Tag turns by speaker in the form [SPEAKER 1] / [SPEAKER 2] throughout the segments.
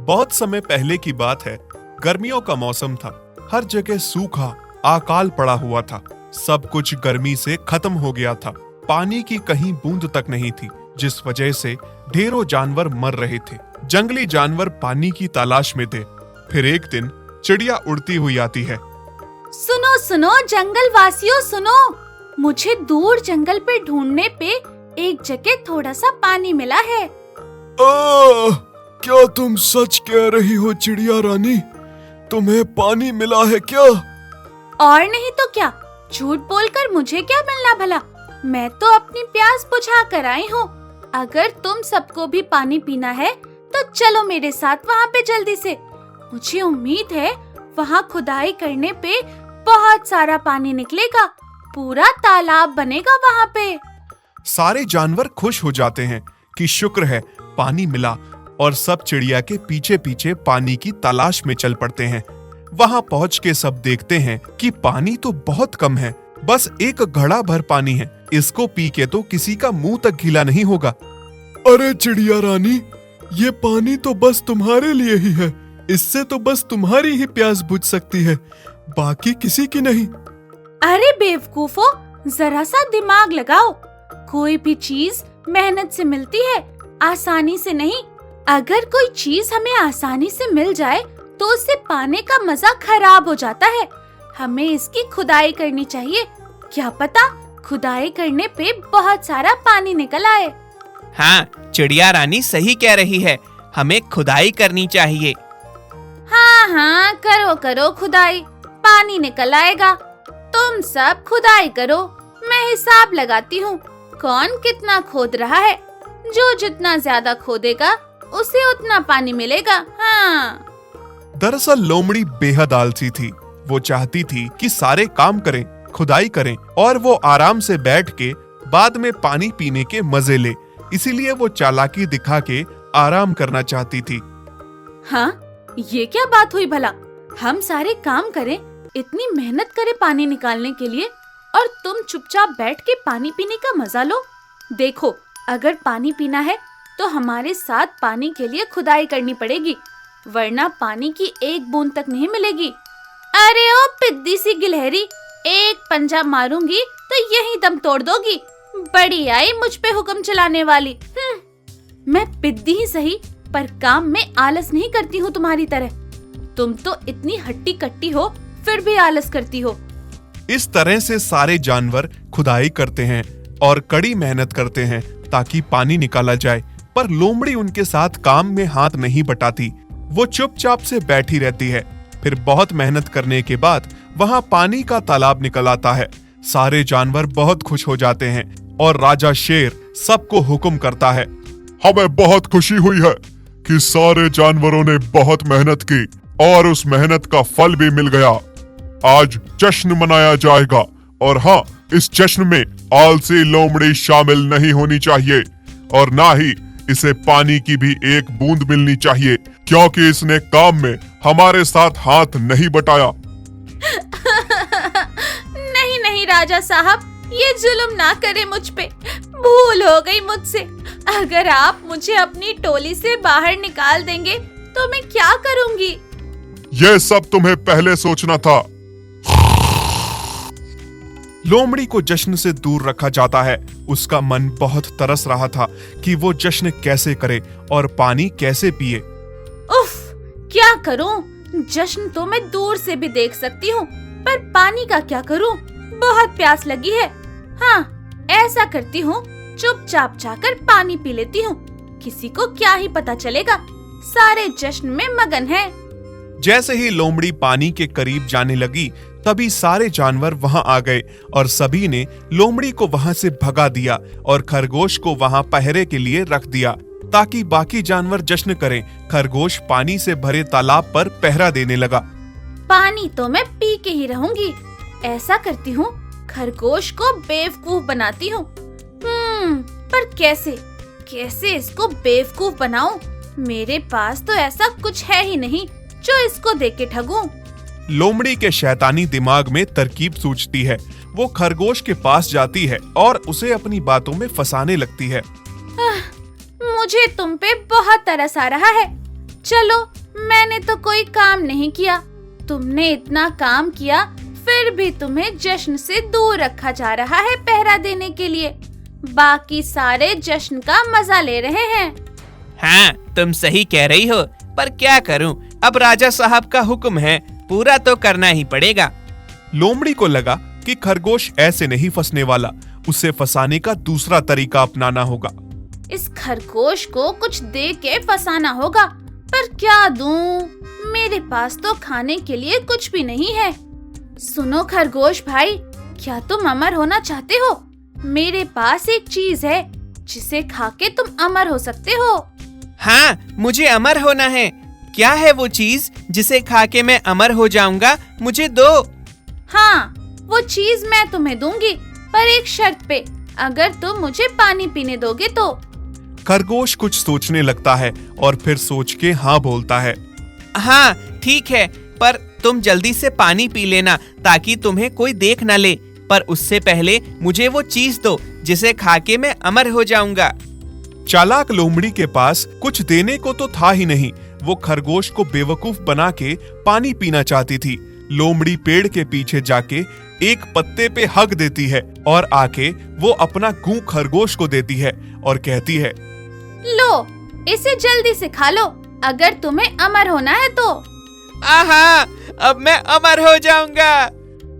[SPEAKER 1] बहुत समय पहले की बात है। गर्मियों का मौसम था। हर जगह सूखा अकाल पड़ा हुआ था। सब कुछ गर्मी से खत्म हो गया था। पानी की कहीं बूंद तक नहीं थी, जिस वजह से ढेरों जानवर मर रहे थे। जंगली जानवर पानी की तलाश में थे। फिर एक दिन चिड़िया उड़ती हुई आती है।
[SPEAKER 2] सुनो सुनो जंगल वासियों सुनो, मुझे दूर जंगल पे ढूंढने पे एक जगह थोड़ा सा पानी मिला है।
[SPEAKER 3] क्या तुम सच कह रही हो चिड़िया रानी? तुम्हें पानी मिला है क्या?
[SPEAKER 2] और नहीं तो क्या, झूठ बोलकर मुझे क्या मिलना भला। मैं तो अपनी प्यास बुझा कर आई हूँ। अगर तुम सबको भी पानी पीना है तो चलो मेरे साथ वहाँ पे जल्दी से। मुझे उम्मीद है वहाँ खुदाई करने पे बहुत सारा पानी निकलेगा, पूरा तालाब बनेगा वहाँ पे।
[SPEAKER 1] सारे जानवर खुश हो जाते हैं कि शुक्र है पानी मिला, और सब चिड़िया के पीछे पीछे पानी की तलाश में चल पड़ते हैं। वहां पहुंच के सब देखते हैं कि पानी तो बहुत कम है, बस एक घड़ा भर पानी है। इसको पी के तो किसी का मुंह तक गीला नहीं होगा।
[SPEAKER 3] अरे चिड़िया रानी, ये पानी तो बस तुम्हारे लिए ही है। इससे तो बस तुम्हारी ही प्यास बुझ सकती है, बाकी किसी की नहीं।
[SPEAKER 2] अरे बेवकूफो, जरा सा दिमाग लगाओ। कोई भी चीज मेहनत से मिलती है, आसानी से नहीं। अगर कोई चीज हमें आसानी से मिल जाए तो उसे पाने का मजा खराब हो जाता है। हमें इसकी खुदाई करनी चाहिए। क्या पता खुदाई करने पे बहुत सारा पानी निकल आए।
[SPEAKER 4] हाँ, चिड़िया रानी सही कह रही है, हमें खुदाई करनी चाहिए।
[SPEAKER 2] हाँ हाँ, करो करो खुदाई, पानी निकल आएगा। तुम सब खुदाई करो, मैं हिसाब लगाती हूँ कौन कितना खोद रहा है। जो जितना ज्यादा खोदेगा उसे उतना पानी मिलेगा। हाँ।
[SPEAKER 1] दरअसल लोमड़ी बेहद आलसी थी। वो चाहती थी कि सारे काम करें, खुदाई करें, और वो आराम से बैठ के बाद में पानी पीने के मजे ले। इसीलिए वो चालाकी दिखा के आराम करना चाहती थी।
[SPEAKER 2] हाँ, ये क्या बात हुई भला? हम सारे काम करें, इतनी मेहनत करें पानी निकालने के लिए, और तुम चुपचाप बैठ के पानी पीने का मजा लो। देखो, अगर पानी पीना है तो हमारे साथ पानी के लिए खुदाई करनी पड़ेगी, वरना पानी की एक बूंद तक नहीं मिलेगी। अरे ओ पिद्दी सी गिलहरी, एक पंजा मारूंगी तो यही दम तोड़ दोगी। बड़ी आई मुझ पे हुक्म चलाने वाली। मैं पिद्दी ही सही, पर काम में आलस नहीं करती हूँ तुम्हारी तरह। तुम तो इतनी हट्टी कट्टी हो, फिर भी आलस करती हो।
[SPEAKER 1] इस तरह से सारे जानवर खुदाई करते हैं और कड़ी मेहनत करते हैं ताकि पानी निकाला जाए, पर लोमड़ी उनके साथ काम में हाथ नहीं बटाती। वो चुपचाप से बैठी रहती है। फिर बहुत मेहनत करने के बाद वहां पानी का तालाब निकल आता है। सारे जानवर बहुत खुश हो जाते हैं और राजा शेर सबको हुक्म करता है।
[SPEAKER 3] हमें बहुत खुशी हुई है कि सारे जानवरों ने बहुत मेहनत की और उस मेहनत का फल भी मिल गया। आज जश्न मनाया जाएगा, और हाँ, इस जश्न में आलसी लोमड़ी शामिल नहीं होनी चाहिए, और ना ही इसे पानी की भी एक बूंद मिलनी चाहिए, क्योंकि इसने काम में हमारे साथ हाथ नहीं बटाया।
[SPEAKER 2] नहीं नहीं राजा साहब, ये जुल्म ना करे मुझ पे। भूल हो गई मुझसे। अगर आप मुझे अपनी टोली से बाहर निकाल देंगे तो मैं क्या करूंगी?
[SPEAKER 3] ये सब तुम्हें पहले सोचना था।
[SPEAKER 1] लोमड़ी को जश्न से दूर रखा जाता है। उसका मन बहुत तरस रहा था कि वो जश्न कैसे करे और पानी कैसे पिए।
[SPEAKER 2] उफ, क्या करूं? जश्न तो मैं दूर से भी देख सकती हूँ, पर पानी का क्या करूं? बहुत प्यास लगी है। हाँ, ऐसा करती हूँ, चुपचाप जाकर पानी पी लेती हूँ। किसी को क्या ही पता चलेगा, सारे जश्न में मगन हैं।
[SPEAKER 1] जैसे ही लोमड़ी पानी के करीब जाने लगी, तभी सारे जानवर वहां आ गए और सभी ने लोमड़ी को वहां से भगा दिया और खरगोश को वहां पहरे के लिए रख दिया ताकि बाकी जानवर जश्न करें। खरगोश पानी से भरे तालाब पर पहरा देने लगा।
[SPEAKER 2] पानी तो मैं पी के ही रहूंगी। ऐसा करती हूँ, खरगोश को बेवकूफ बनाती हूँ। पर कैसे कैसे इसको बेवकूफ बनाऊं? मेरे पास तो ऐसा कुछ है ही नहीं जो इसको देके ठगूं।
[SPEAKER 1] लोमड़ी के शैतानी दिमाग में तरकीब सूझती है। वो खरगोश के पास जाती है और उसे अपनी बातों में फंसाने लगती है।
[SPEAKER 2] मुझे तुम पे बहुत तरस आ रहा है। चलो मैंने तो कोई काम नहीं किया। तुमने इतना काम किया, फिर भी तुम्हें जश्न से दूर रखा जा रहा है पहरा देने के लिए। बाकी सारे जश्न का मजा ले रहे हैं।
[SPEAKER 4] हाँ, तुम सही कह रही हो, पर क्या करूं? अब राजा साहब का हुक्म है, पूरा तो करना ही पड़ेगा।
[SPEAKER 1] लोमड़ी को लगा कि खरगोश ऐसे नहीं फंसने वाला, उसे फंसाने का दूसरा तरीका अपनाना होगा।
[SPEAKER 2] इस खरगोश को कुछ दे के फंसाना होगा, पर क्या दूं? मेरे पास तो खाने के लिए कुछ भी नहीं है। सुनो खरगोश भाई, क्या तुम अमर होना चाहते हो? मेरे पास एक चीज है जिसे खा के तुम अमर हो सकते हो।
[SPEAKER 4] हाँ, मुझे अमर होना है। क्या है वो चीज जिसे खा के मैं अमर हो जाऊंगा? मुझे दो।
[SPEAKER 2] हाँ, वो चीज मैं तुम्हें दूंगी, पर एक शर्त पे, अगर तुम मुझे पानी पीने दोगे तो।
[SPEAKER 1] खरगोश कुछ सोचने लगता है और फिर सोच के हाँ बोलता है।
[SPEAKER 4] हाँ, ठीक है, पर तुम जल्दी से पानी पी लेना ताकि तुम्हें कोई देख न ले। पर उससे पहले मुझे वो चीज दो जिसे खा के मैं अमर हो जाऊंगा।
[SPEAKER 1] चालाक लोमड़ी के पास कुछ देने को तो था ही नहीं। वो खरगोश को बेवकूफ बना के पानी पीना चाहती थी। लोमड़ी पेड़ के पीछे जाके एक पत्ते पे हक देती है और आके वो अपना गूं खरगोश को देती है और कहती है,
[SPEAKER 2] लो, इसे जल्दी से खा लो, अगर तुम्हें अमर होना है तो।
[SPEAKER 4] आहा, अब मैं अमर हो जाऊंगा।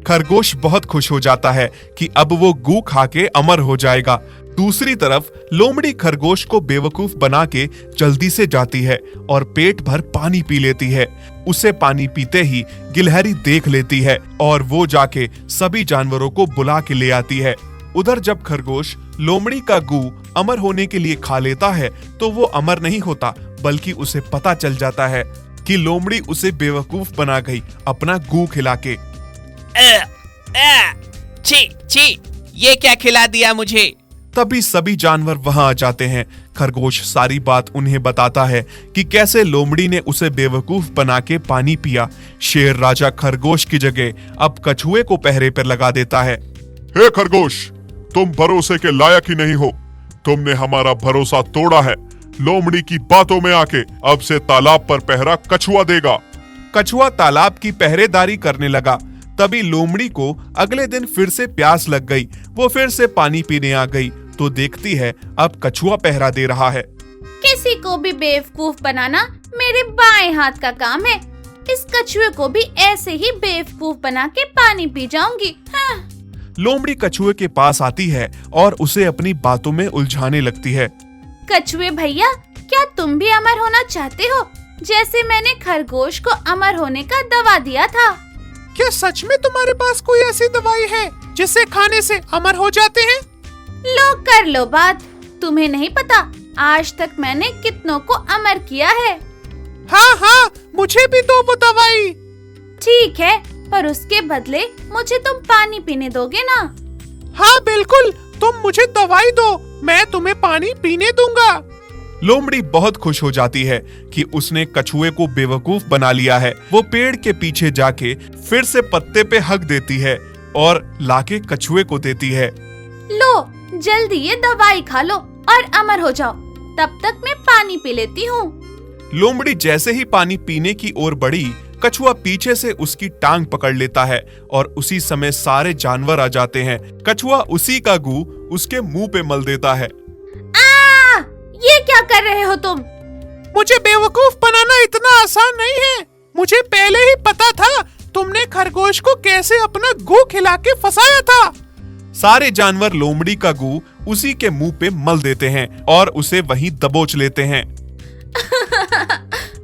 [SPEAKER 1] खरगोश बहुत खुश हो जाता है कि अब वो गू खा के अमर हो जाएगा। दूसरी तरफ लोमड़ी खरगोश को बेवकूफ बना के जल्दी से जाती है और पेट भर पानी पी लेती है। उसे पानी पीते ही गिलहरी देख लेती है और वो जाके सभी जानवरों को बुला के ले आती है। उधर जब खरगोश लोमड़ी का गू अमर होने के लिए खा लेता है तो वो अमर नहीं होता, बल्कि उसे पता चल जाता है कि लोमड़ी उसे बेवकूफ बना गई अपना गू खिला के।
[SPEAKER 4] छी छी, ये क्या खिला दिया मुझे?
[SPEAKER 1] तभी सभी जानवर वहां आ जाते हैं। खरगोश सारी बात उन्हें बताता है कि कैसे लोमड़ी ने उसे बेवकूफ बना के पानी पिया। शेर राजा खरगोश की जगह अब कछुए को पहरे पर लगा देता है।
[SPEAKER 3] हे खरगोश, तुम भरोसे के लायक ही नहीं हो। तुमने हमारा भरोसा तोड़ा है। लोमड़ी की बातों में आके अब से तालाब पर पहरा कछुआ देगा।
[SPEAKER 1] कछुआ तालाब की पहरेदारी करने लगा। तभी लोमड़ी को अगले दिन फिर से प्यास लग गई। वो फिर से पानी पीने आ गई तो देखती है अब कछुआ पहरा दे रहा है।
[SPEAKER 2] किसी को भी बेवकूफ बनाना मेरे बाएं हाथ का काम है। इस कछुए को भी ऐसे ही बेवकूफ बना के पानी पी जाऊंगी। हाँ।
[SPEAKER 1] लोमड़ी कछुए के पास आती है और उसे अपनी बातों में उलझाने लगती है।
[SPEAKER 2] कछुए भैया, क्या तुम भी अमर होना चाहते हो, जैसे मैंने खरगोश को अमर होने का दवा दिया था?
[SPEAKER 4] क्या सच में तुम्हारे पास कोई ऐसी दवाई है जिसे खाने से अमर हो जाते हैं?
[SPEAKER 2] लो कर लो बात। तुम्हें नहीं पता आज तक मैंने कितनों को अमर किया है।
[SPEAKER 4] हाँ हाँ, मुझे भी दो वो दवाई।
[SPEAKER 2] ठीक है, पर उसके बदले मुझे तुम पानी पीने दोगे ना?
[SPEAKER 4] हाँ बिल्कुल, तुम मुझे दवाई दो, मैं तुम्हें पानी पीने दूंगा।
[SPEAKER 1] लोमड़ी बहुत खुश हो जाती है कि उसने कछुए को बेवकूफ बना लिया है। वो पेड़ के पीछे जाके फिर से पत्ते पे हक देती है और लाके कछुए को देती है।
[SPEAKER 2] लो, जल्दी ये दवाई खा लो और अमर हो जाओ। तब तक मैं पानी पी लेती हूँ।
[SPEAKER 1] लोमड़ी जैसे ही पानी पीने की ओर बढ़ी, कछुआ पीछे से उसकी टांग पकड़ लेता है और उसी समय सारे जानवर आ जाते हैं। कछुआ उसी का गू उसके मुंह पे मल देता है।
[SPEAKER 2] ये क्या कर रहे हो तुम?
[SPEAKER 4] मुझे बेवकूफ बनाना इतना आसान नहीं है। मुझे पहले ही पता था तुमने खरगोश को कैसे अपना गू खिला के फंसाया था।
[SPEAKER 1] सारे जानवर लोमड़ी का गू उसी के मुंह पे मल देते हैं और उसे वहीं दबोच लेते हैं।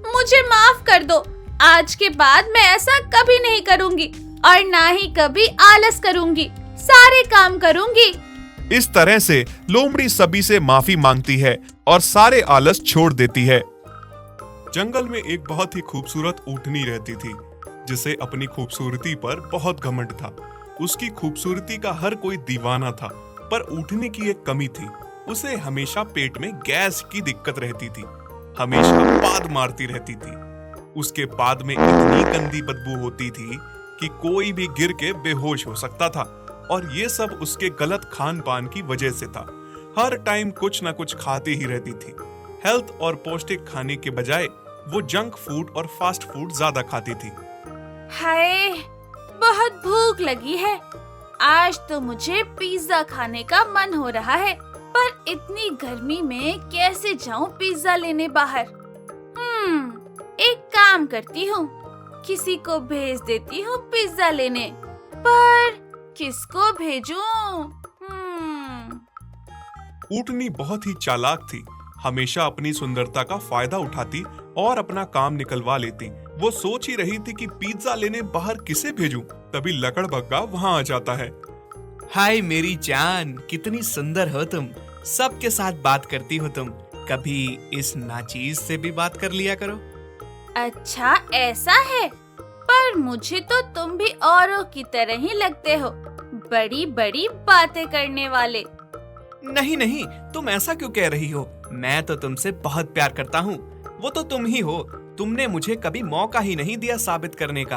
[SPEAKER 2] मुझे माफ कर दो। आज के बाद मैं ऐसा कभी नहीं करूंगी और ना ही कभी आलस करूंगी। सारे काम करूंगी।
[SPEAKER 1] इस तरह से लोमड़ी सभी से माफी मांगती है और सारे आलस छोड़ देती है। जंगल में एक बहुत ही खूबसूरत ऊँटनी रहती थी, जिसे अपनी खूबसूरती पर बहुत घमंड था। उसकी खूबसूरती का हर कोई दीवाना था, पर ऊँटनी की एक कमी थी। उसे हमेशा पेट में गैस की दिक्कत रहती थी। हमेशा पाद मारती रहती थी। उसके पाद में इतनी गंदी बदबू होती थी कि कोई भी गिर के बेहोश हो सकता था, और ये सब उसके गलत खान पान की वजह से था। हर टाइम कुछ ना कुछ खाती ही रहती थी। हेल्थ और पौष्टिक खाने के बजाय वो जंक फूड और फास्ट फूड ज्यादा खाती थी।
[SPEAKER 2] हाय, बहुत भूख लगी है। आज तो मुझे पिज्जा खाने का मन हो रहा है, पर इतनी गर्मी में कैसे जाऊं पिज्जा लेने बाहर। एक काम करती हूँ, किसी को भेज देती हूँ पिज्जा लेने, पर किसको भेजूं?
[SPEAKER 1] ऊँटनी बहुत ही चालाक थी, हमेशा अपनी सुंदरता का फायदा उठाती और अपना काम निकलवा लेती। वो सोच ही रही थी कि पिज्जा लेने बाहर किसे भेजूं, तभी लकड़बग्गा वहां आ जाता है।
[SPEAKER 4] हाय मेरी जान, कितनी सुंदर हो तुम, सबके साथ बात करती हो तुम, कभी इस नाचीज से भी बात कर लिया करो।
[SPEAKER 2] अच्छा ऐसा है, पर मुझे तो तुम भी औरों की तरह ही लगते हो, बड़ी बड़ी बातें करने वाले।
[SPEAKER 4] नहीं नहीं, तुम ऐसा क्यों कह रही हो? मैं तो तुमसे बहुत प्यार करता हूँ, वो तो तुम ही हो। तुमने मुझे कभी मौका ही नहीं दिया साबित करने का।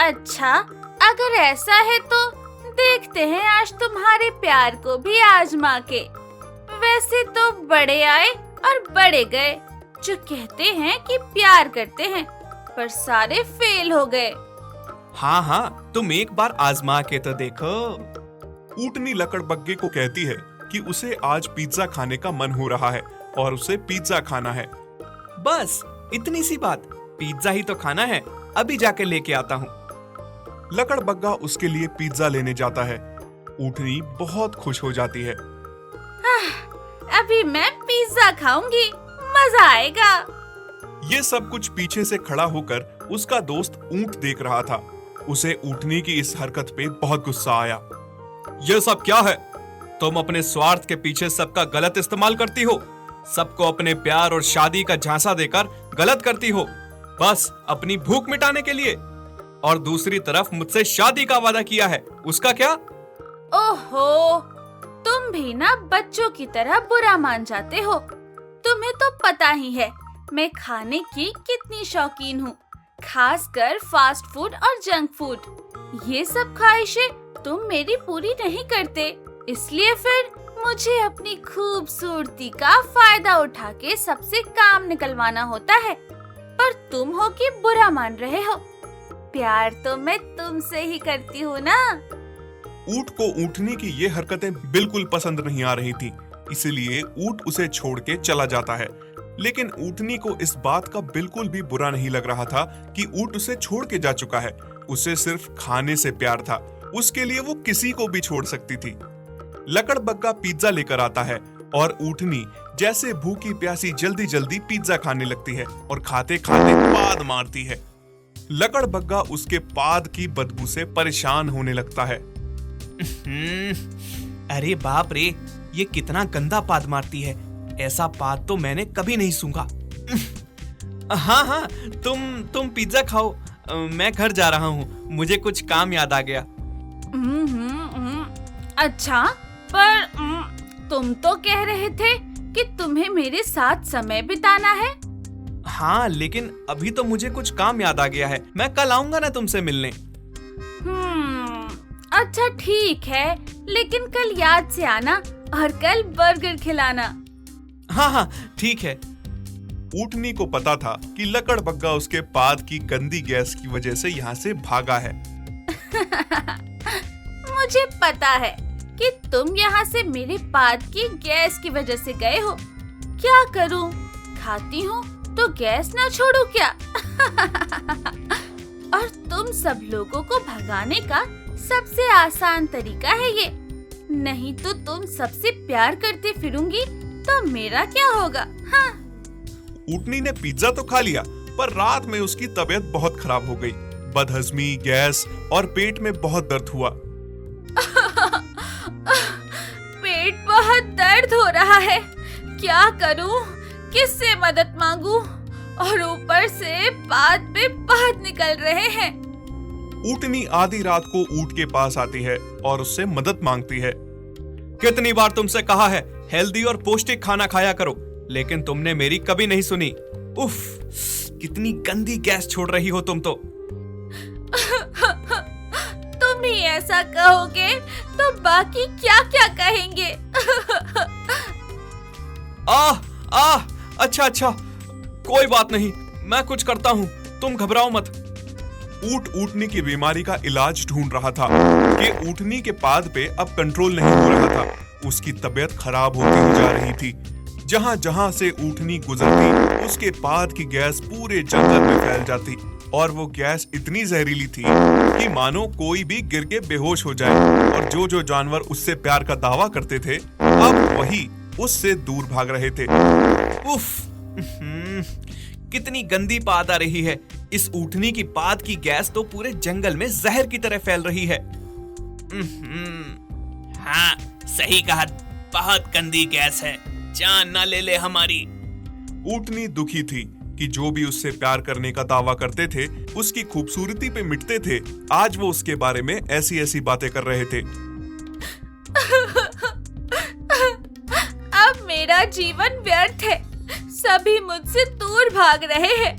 [SPEAKER 2] अच्छा, अगर ऐसा है तो देखते हैं आज तुम्हारे प्यार को भी आजमा के। वैसे तो बड़े आए और बड़े गए, जो कहते हैं कि प्यार करते हैं, पर सारे फेल हो गए।
[SPEAKER 4] हाँ हाँ, तुम एक बार आजमा के तो देखो।
[SPEAKER 1] ऊँटनी लकड़बग्गे को कहती है कि उसे आज पिज्जा खाने का मन हो रहा है और उसे पिज्जा खाना है।
[SPEAKER 4] बस इतनी सी बात, पिज्जा ही तो खाना है, अभी जाके लेके आता हूँ।
[SPEAKER 1] लकड़बग्गा उसके लिए पिज्जा लेने जाता है। ऊँटनी बहुत खुश हो जाती है।
[SPEAKER 2] अभी मैं पिज्जा खाऊंगी, मजा आएगा।
[SPEAKER 1] ये सब कुछ पीछे से खड़ा होकर उसका दोस्त ऊँट देख रहा था। उसे ऊँटनी की इस हरकत पे बहुत गुस्सा आया।
[SPEAKER 4] ये सब क्या है? तुम अपने स्वार्थ के पीछे सबका गलत इस्तेमाल करती हो, सबको अपने प्यार और शादी का झांसा देकर गलत करती हो, बस अपनी भूख मिटाने के लिए। और दूसरी तरफ मुझसे शादी का वादा किया है, उसका क्या?
[SPEAKER 2] ओहो, तुम भी ना बच्चों की तरह बुरा मान जाते हो। तुम्हें तो पता ही है मैं खाने की कितनी शौकीन हूँ, खासकर फास्ट फूड और जंक फूड। ये सब ख्वाहिशें तुम मेरी पूरी नहीं करते, इसलिए फिर मुझे अपनी खूबसूरती का फायदा उठा के सबसे काम निकलवाना होता है। पर तुम हो कि बुरा मान रहे हो। प्यार तो मैं तुमसे ही करती हूँ ना।
[SPEAKER 1] ऊँट को ऊँटनी की ये हरकतें बिल्कुल पसंद नहीं आ रही थी, इसलिए ऊँट उसे छोड़ के चला जाता है। लेकिन ऊँटनी को इस बात का बिल्कुल भी बुरा नहीं लग रहा था कि ऊँट उसे छोड़ के जा चुका है। उसे सिर्फ खाने से प्यार था, उसके लिए वो किसी को भी छोड़ सकती थी। लकड़बग्गा पिज्जा लेकर आता है और ऊँटनी जैसे भूखी प्यासी जल्दी जल्दी पिज्जा खाने लगती है और खाते खाते पाद मारती है। लकड़बग्गा उसके पाद की बदबू से परेशान होने लगता है।
[SPEAKER 4] अरे बाप रे, ये कितना गंदा पाद मारती है, ऐसा पाद तो मैंने कभी नहीं सूंघा। हाँ हाँ, तुम पिज्जा खाओ, मैं घर जा रहा हूँ, मुझे कुछ काम याद आ गया।
[SPEAKER 2] अच्छा, पर तुम तो कह रहे थे कि तुम्हें मेरे साथ समय बिताना है।
[SPEAKER 4] हाँ, लेकिन अभी तो मुझे कुछ काम याद आ गया है, मैं कल आऊंगा ना तुमसे मिलने।
[SPEAKER 2] अच्छा ठीक है, लेकिन कल याद से आना और कल बर्गर खिलाना।
[SPEAKER 4] हाँ हाँ ठीक है।
[SPEAKER 1] ऊँटनी को पता था कि लकड़बग्गा उसके पाद की गंदी गैस की वजह से यहाँ से भागा है।
[SPEAKER 2] मुझे पता है कि तुम यहाँ से मेरे पाद की गैस की वजह से गए हो। क्या करूं? खाती हूँ तो गैस ना छोड़ू क्या? और तुम सब लोगों को भगाने का सबसे आसान तरीका है ये। नहीं तो तुम सबसे प्यार करते फिरूंगी तो मेरा क्या होगा? हाँ।
[SPEAKER 1] ऊँटनी ने पिज्जा तो खा लिया, पर रात में उसकी तबीयत बहुत खराब हो गई। बदहजमी, गैस और पेट में बहुत दर्द हुआ।
[SPEAKER 2] पेट बहुत दर्द हो रहा है, क्या करूं? किससे मदद मांगू? और ऊपर से पाद पे पाद निकल रहे हैं।
[SPEAKER 1] ऊँटनी आधी रात को ऊँट के पास आती है और उससे मदद मांगती है।
[SPEAKER 4] कितनी बार तुमसे कहा है हेल्दी और पौष्टिक खाना खाया करो, लेकिन तुमने मेरी कभी नहीं सुनी। उफ, कितनी गंदी गैस छोड़ रही हो तुम तो।
[SPEAKER 2] तुम ही ऐसा कहोगे तो बाकी क्या क्या कहेंगे?
[SPEAKER 4] आह, अच्छा, कोई बात नहीं, मैं कुछ करता हूँ, तुम घबराओ मत।
[SPEAKER 1] ऊँट ऊँटनी की बीमारी का इलाज ढूंढ रहा था कि ऊँटनी के पाद पे अब कंट्रोल नहीं हो रहा था। उसकी तबीयत खराब होती ही जा रही थी। जहाँ जहाँ से ऊँटनी गुजरती उसके पाद की गैस पूरे जंगल में फैल जाती और वो गैस इतनी जहरीली थी कि मानो कोई भी गिर के बेहोश हो जाए। और जो जो जानवर उससे प्यार का दावा करते थे अब वही उससे दूर भाग रहे थे।
[SPEAKER 4] उफ, कितनी गंदी पाद आ रही है। इस ऊँटनी की पाद की गैस तो पूरे जंगल में जहर की तरह फैल रही है।
[SPEAKER 5] हाँ, सही कहा, बहुत गंदी गैस है, जान ना ले ले हमारी।
[SPEAKER 1] ऊँटनी दुखी थी कि जो भी उससे प्यार करने का दावा करते थे उसकी खूबसूरती पे मिटते थे, आज वो उसके बारे में ऐसी ऐसी बातें कर रहे थे।
[SPEAKER 2] अब मेरा जीवन व्यर्थ है, सभी मुझसे दूर भाग रहे हैं।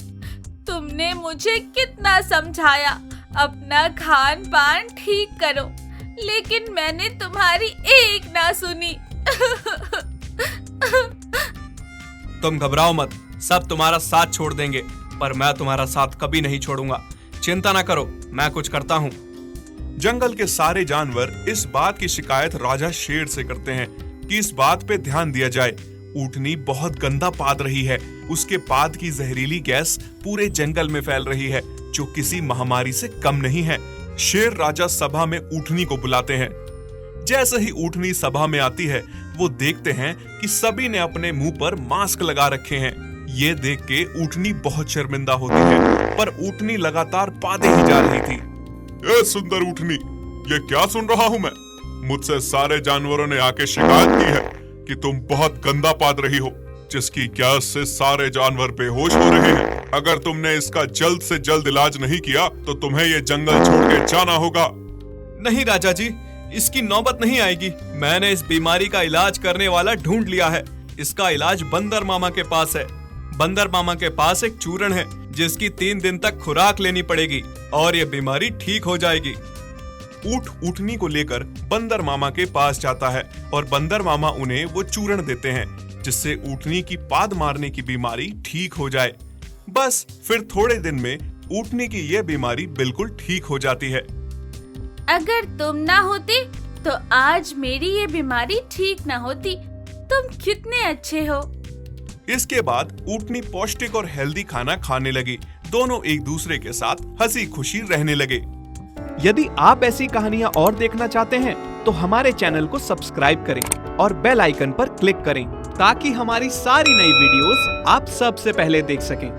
[SPEAKER 2] तुमने मुझे कितना समझाया अपना खान पान ठीक करो, लेकिन मैंने तुम्हारी एक ना सुनी।
[SPEAKER 4] तुम घबराओ मत, सब तुम्हारा साथ छोड़ देंगे, पर मैं तुम्हारा साथ कभी नहीं छोड़ूंगा। चिंता ना करो, मैं कुछ करता हूँ।
[SPEAKER 1] जंगल के सारे जानवर इस बात की शिकायत राजा शेर से करते हैं कि इस बात पे ध्यान दिया जाए। ऊँटनी बहुत गंदा पाद रही है, उसके पाद की जहरीली गैस पूरे जंगल में फैल रही है जो किसी महामारी से कम नहीं है। शेर राजा सभा में ऊँटनी को बुलाते हैं। जैसे ही ऊँटनी सभा में आती है वो देखते हैं कि सभी ने अपने मुंह पर मास्क लगा रखे हैं। ये देख के ऊँटनी बहुत शर्मिंदा होती है, पर ऊँटनी लगातार पादे ही जा रही थी।
[SPEAKER 3] ए सुंदर ऊँटनी, ये क्या सुन रहा हूँ मैं? मुझसे सारे जानवरों ने आके शिकायत की है कि तुम बहुत गंदा पाद रही हो, जिसकी गैस से सारे जानवर बेहोश हो रहे हैं। अगर तुमने इसका जल्द से जल्द इलाज नहीं किया तो तुम्हें ये जंगल छोड़ के जाना होगा।
[SPEAKER 4] नहीं राजा जी, इसकी नौबत नहीं आएगी। मैंने इस बीमारी का इलाज करने वाला ढूंढ लिया है। इसका इलाज बंदर मामा के पास है। बंदर मामा के पास एक चूर्ण है जिसकी 3 दिन तक खुराक लेनी पड़ेगी और ये बीमारी ठीक हो जाएगी।
[SPEAKER 1] ऊँट ऊँटनी को लेकर बंदर मामा के पास जाता है और बंदर मामा उन्हें वो चूर्ण देते हैं जिससे ऊँटनी की पाद मारने की बीमारी ठीक हो जाए। बस फिर थोड़े दिन में ऊँटनी की यह बीमारी बिल्कुल ठीक हो जाती है।
[SPEAKER 2] अगर तुम ना होते तो आज मेरी ये बीमारी ठीक ना होती। तुम कितने अच्छे हो।
[SPEAKER 1] इसके बाद ऊँटनी पौष्टिक और हेल्दी खाना खाने लगी। दोनों एक दूसरे के साथ हंसी खुशी रहने लगे।
[SPEAKER 6] यदि आप ऐसी कहानियां और देखना चाहते हैं तो हमारे चैनल को सब्सक्राइब करें और बेल आइकन पर क्लिक करें ताकि हमारी सारी नई वीडियोस आप सबसे पहले देख सकें।